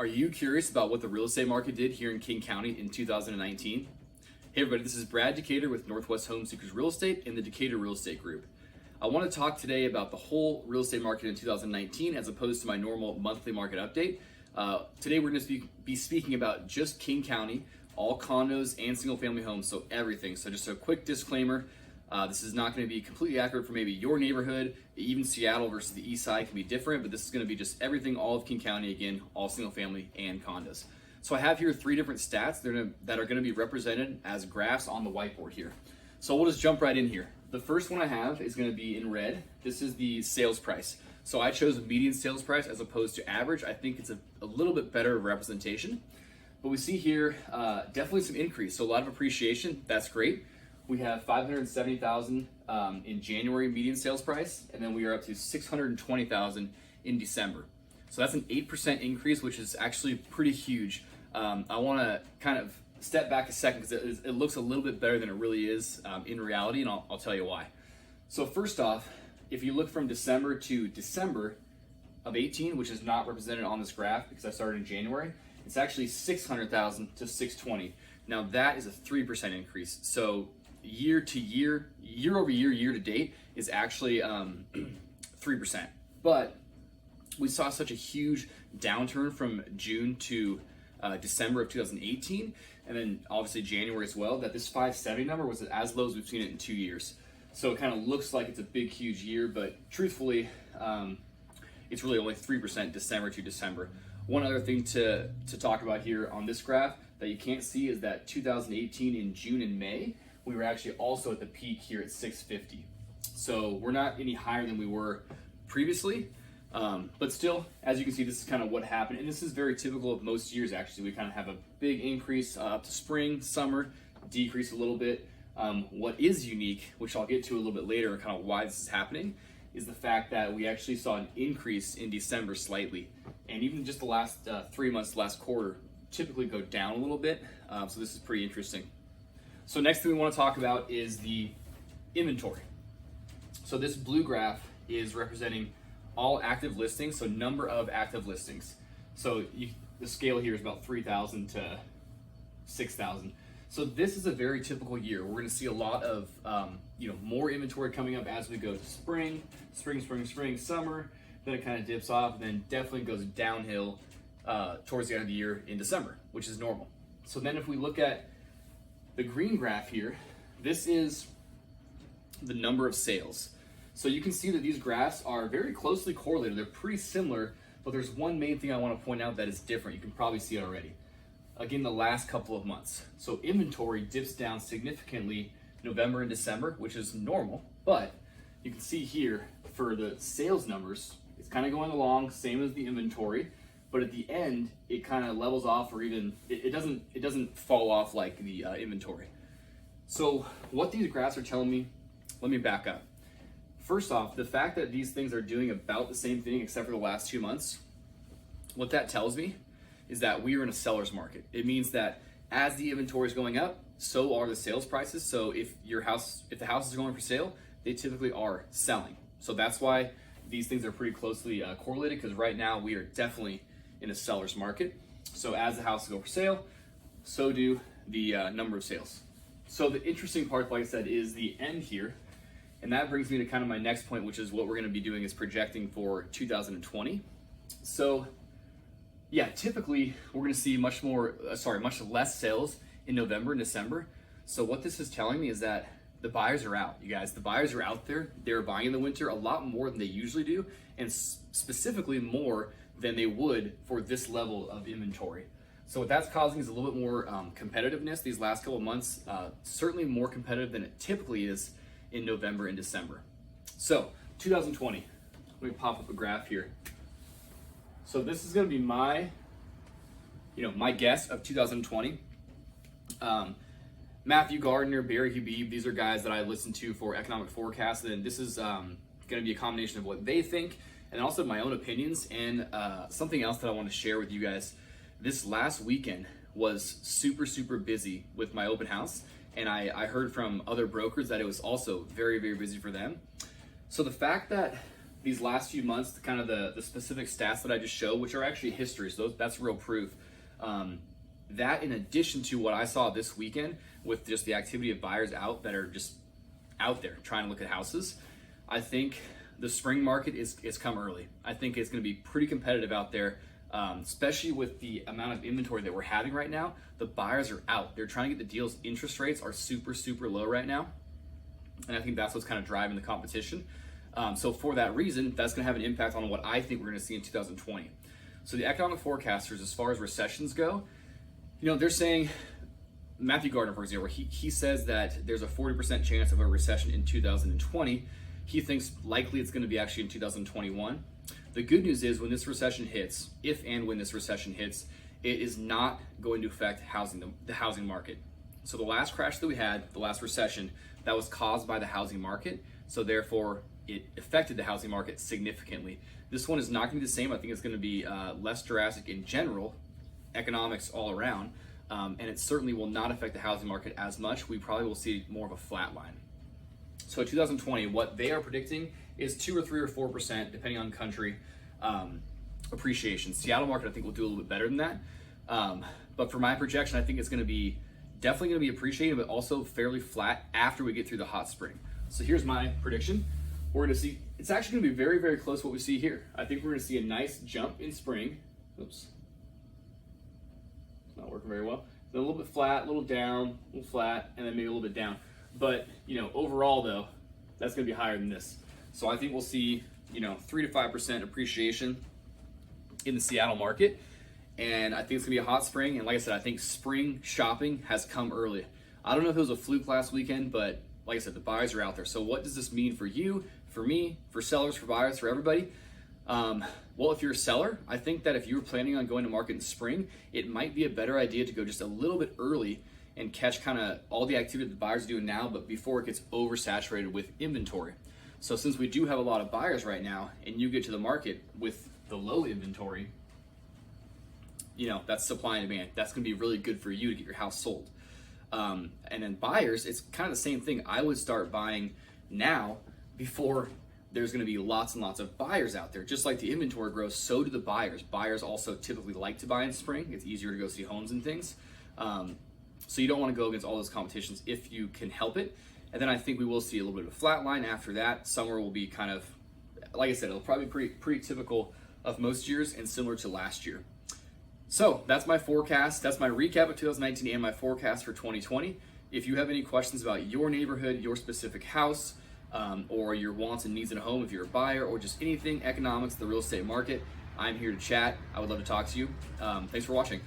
Are you curious about what the real estate market did here in King County in 2019? Hey everybody, this is Brad Decater with Northwest Homeseekers Real Estate and the Decater Real Estate Group. I want to talk today about the whole real estate market in 2019 as opposed to my normal monthly market update. Today we're going to be speaking about just King County, all condos and single family homes, so everything. So just a quick disclaimer, this is not going to be completely accurate for maybe your neighborhood. Even Seattle versus the east side can be different, but this is going to be just everything, all of King County, again, all single family and condos. So I have here three different stats that are going to be represented as graphs on the whiteboard here. So we'll just jump right in here. The first one I have is going to be in red. This is the sales price. So I chose median sales price as opposed to average. I think it's a little bit better representation. But we see here definitely some increase. So a lot of appreciation. That's great. We have 570,000 in January median sales price, and then we are up to 620,000 in December. So that's an 8% increase, which is actually pretty huge. I want to kind of step back a second because it looks a little bit better than it really is in reality, and I'll tell you why. So first off, if you look from December to December of 18, which is not represented on this graph because I started in January, it's actually 600,000 to 620. Now that is a 3% increase. So year to year, year over year, year to date is actually 3%. But we saw such a huge downturn from June to December of 2018, and then obviously January as well, that this 570 number was as low as we've seen it in 2 years. So it kind of looks like it's a big, huge year, but truthfully, it's really only 3% December to December. One other thing to talk about here on this graph that you can't see is that 2018 in June and May, we were actually also at the peak here at 650. So we're not any higher than we were previously, but still, as you can see, this is kind of what happened. And this is very typical of most years, actually. We kind of have a big increase up to spring, summer, decrease a little bit. What is unique, which I'll get to a little bit later, and kind of why this is happening, is the fact that we actually saw an increase in December slightly. And even just the last 3 months, last quarter, typically go down a little bit. So this is pretty interesting. So next thing we want to talk about is the inventory. So this blue graph is representing all active listings, so number of active listings. So the scale here is about 3,000 to 6,000. So this is a very typical year. We're going to see a lot of more inventory coming up as we go to spring, summer. Then it kind of dips off, and then definitely goes downhill towards the end of the year in December, which is normal. So then if we look at the green graph here, this is the number of sales. So you can see that these graphs are very closely correlated. They're pretty similar, but there's one main thing I want to point out that is different. You can probably see it already. Again, the last couple of months. So inventory dips down significantly November and December, which is normal, but you can see here for the sales numbers, it's kind of going along, same as the inventory, but at the end, it kind of levels off, or even it doesn't fall off like the inventory. So what these graphs are telling me, let me back up. First off, the fact that these things are doing about the same thing except for the last 2 months, what that tells me is that we are in a seller's market. It means that as the inventory is going up, so are the sales prices. So if the house is going for sale, they typically are selling. So that's why these things are pretty closely correlated, because right now we are definitely in a seller's market. So as the houses go for sale, so do the number of sales. So the interesting part, like I said, is the end here. And that brings me to kind of my next point, which is what we're going to be doing is projecting for 2020. So yeah, typically we're going to see much less sales in November and December. So what this is telling me is that the buyers are out, you guys. The buyers are out there. They're buying in the winter a lot more than they usually do, and specifically more than they would for this level of inventory. So what that's causing is a little bit more competitiveness these last couple of months, certainly more competitive than it typically is in November and December. So 2020, let me pop up a graph here. So this is going to be my guess of 2020. Matthew Gardner, Barry Habib, these are guys that I listen to for economic forecasts, and this is going to be a combination of what they think and also my own opinions, and something else that I want to share with you guys. This last weekend was super, super busy with my open house, and I heard from other brokers that it was also very, very busy for them. So the fact that these last few months, kind of the specific stats that I just showed, which are actually history, so that's real proof. That in addition to what I saw this weekend with just the activity of buyers out that are just out there trying to look at houses, I think the spring market is come early. I think it's going to be pretty competitive out there, especially with the amount of inventory that we're having right now. The buyers are out. They're trying to get the deals. Interest rates are super, super low right now. And I think that's what's kind of driving the competition. So for that reason, that's going to have an impact on what I think we're going to see in 2020. So the economic forecasters, as far as recessions go, they're saying, Matthew Gardner, for example, he says that there's a 40% chance of a recession in 2020. He thinks likely it's going to be actually in 2021. The good news is when this recession hits, if and when this recession hits, it is not going to affect the housing market. So the last crash that we had, the last recession, that was caused by the housing market. So therefore, it affected the housing market significantly. This one is not going to be the same. I think it's going to be less drastic in general, economics all around, and it certainly will not affect the housing market as much. We probably will see more of a flat line. So 2020, what they are predicting is 2 or 3 or 4%, depending on country, appreciation. Seattle market, I think, will do a little bit better than that. But for my projection, I think it's going to be definitely going to be appreciated, but also fairly flat after we get through the hot spring. So here's my prediction. We're going to see, it's actually going to be very, very close to what we see here. I think we're going to see a nice jump in spring. Oops. It's not working very well. Then a little bit flat, a little down, a little flat, and then maybe a little bit down. But, overall though, that's going to be higher than this. So I think we'll see, 3 to 5% appreciation in the Seattle market. And I think it's going to be a hot spring. And like I said, I think spring shopping has come early. I don't know if it was a fluke last weekend, but like I said, the buyers are out there. So what does this mean for you, for me, for sellers, for buyers, for everybody? Well, if you're a seller, I think that if you were planning on going to market in spring, it might be a better idea to go just a little bit early and catch kind of all the activity that the buyers are doing now, but before it gets oversaturated with inventory. So since we do have a lot of buyers right now, and you get to the market with the low inventory, that's supply and demand. That's going to be really good for you to get your house sold. And then buyers, it's kind of the same thing. I would start buying now before there's going to be lots and lots of buyers out there. Just like the inventory grows, so do the buyers. Buyers also typically like to buy in spring. It's easier to go see homes and things. So you don't want to go against all those competitions if you can help it. And then I think we will see a little bit of a flat line after that. Summer will be kind of, like I said, it'll probably be pretty typical of most years and similar to last year. So that's my forecast. That's my recap of 2019 and my forecast for 2020. If you have any questions about your neighborhood, your specific house, or your wants and needs in a home, if you're a buyer, or just anything economics, the real estate market, I'm here to chat. I would love to talk to you. Thanks for watching.